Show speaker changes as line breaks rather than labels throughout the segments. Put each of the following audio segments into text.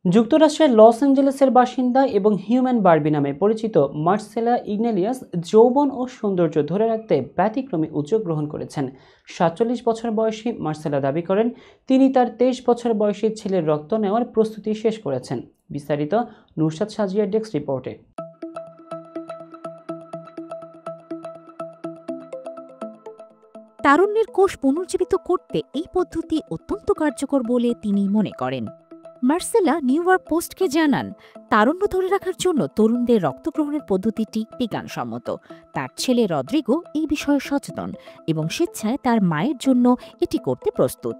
যুক্তরাষ্ট্রের লস অ্যাঞ্জেলেসের বাসিন্দা এবং হিউম্যান বারবি নামে পরিচিত মার্সেলা ইগনেলিয়াস যৌবন ও সৌন্দর্য ধরে রাখতে ব্যতিক্রমী উদ্যোগ গ্রহণ করেছেন। ৪৭ বছর বয়সী মার্সেলা দাবি করেন তিনি তার ২৩ বছর বয়সী ছেলের রক্ত নেওয়ার প্রস্তুতি শেষ করেছেন। বিস্তারিত নুরশাদ সাজিয়ার ডেস্ক রিপোর্টে।
তারুণ্যের কোষ পুনর্জীবিত করতে এই পদ্ধতি অত্যন্ত কার্যকর বলে তিনি মনে করেন। মার্সেলা নিউ ইয়র্ক পোস্টকে জানান, তারুণ্য ধরে রাখার জন্য তরুণদের রক্তগ্রহণের পদ্ধতিটি বিজ্ঞানসম্মত। তার ছেলে রদ্রিগো এই বিষয়ে সচেতন এবং স্বেচ্ছায় তার মায়ের জন্য এটি করতে প্রস্তুত।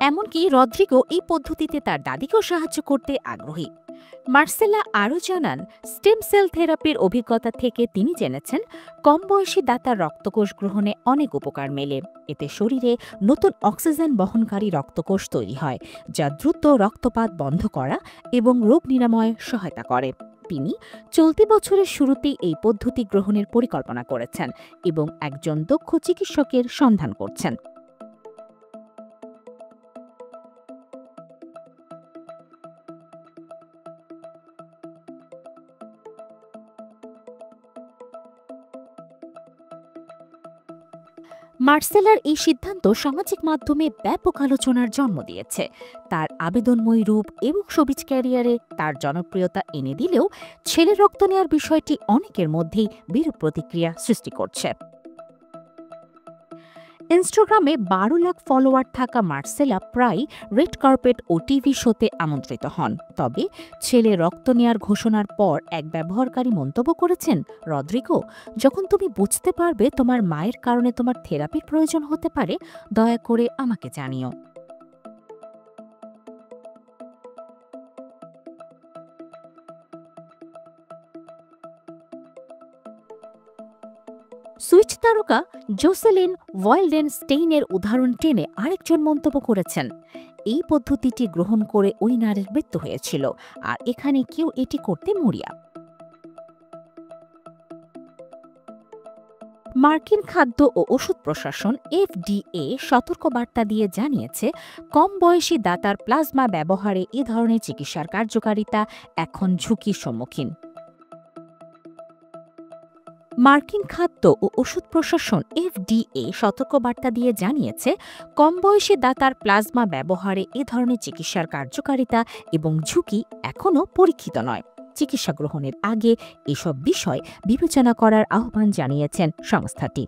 এমনকি রদ্রিগো এই পদ্ধতিতে তার দাদিকেও সাহায্য করতে আগ্রহী। মার্সেলা আরও জানান, স্টেম সেল থেরাপির অভিজ্ঞতা থেকে তিনি জেনেছেন কম বয়সী দাতার রক্তকোষ গ্রহণে অনেক উপকার মেলে। এতে শরীরে নতুন অক্সিজেন বহনকারী রক্তকোষ তৈরি হয়, যা দ্রুত রক্তপাত বন্ধ করা এবং রোগ নিরাময়ে সহায়তা করে। তিনি চলতি বছরের শুরুতেই এই পদ্ধতি গ্রহণের পরিকল্পনা করেছেন এবং একজন দক্ষ চিকিৎসকের সন্ধান করছেন। মার্সেলার এই সিদ্ধান্ত সামাজিক মাধ্যমে ব্যাপক আলোচনার জন্ম দিয়েছে। তার আবেদনময়ী রূপ এবং সবিজ ক্যারিয়ারে তার জনপ্রিয়তা এনে দিলেও ছেলে রক্ত নেওয়ার বিষয়টি অনেকের মধ্যেই বিরূপ প্রতিক্রিয়া সৃষ্টি করছে। ইনস্টাগ্রামে ১২ লাখ ফলোয়ার থাকা মার্সেলা প্রায় রেড কার্পেট ও টিভি শোতে আমন্ত্রিত হন। তবে ছেলে রক্ত নেয়ার ঘোষণার পর এক ব্যবহারকারী মন্তব্য করেছেন, রদ্রিগো, যখন তুমি বুঝতে পারবে তোমার মায়ের কারণে তোমার থেরাপির প্রয়োজন হতে পারে, দয়া করে আমাকে জানিও। সুইচ তারকা জোসেলিন ওয়াইল্ডেন স্টেইনের উদাহরণ টেনে আরেকজন মন্তব্য করেছেন, এই পদ্ধতিটি গ্রহণ করে ওই নারীর মৃত্যু হয়েছিল, আর এখানে কেউ এটি করতে মরিয়া। মার্কিন খাদ্য ও ওষুধ প্রশাসন FDA সতর্কবার্তা দিয়ে জানিয়েছে, কম বয়সী দাতার প্লাজমা ব্যবহারে এ ধরনের চিকিৎসার কার্যকারিতা এখন ঝুঁকির সম্মুখীন। মার্কিন খাদ্য ও ওষুধ প্রশাসন FDA সতর্কবার্তা দিয়ে জানিয়েছে, কম বয়সী দাতার প্লাজমা ব্যবহারে এ ধরনের চিকিৎসার কার্যকারিতা এবং ঝুঁকি এখনও পরীক্ষিত নয়। চিকিৎসা গ্রহণের আগে এসব বিষয় বিবেচনা করার আহ্বান জানিয়েছেন সংস্থাটি।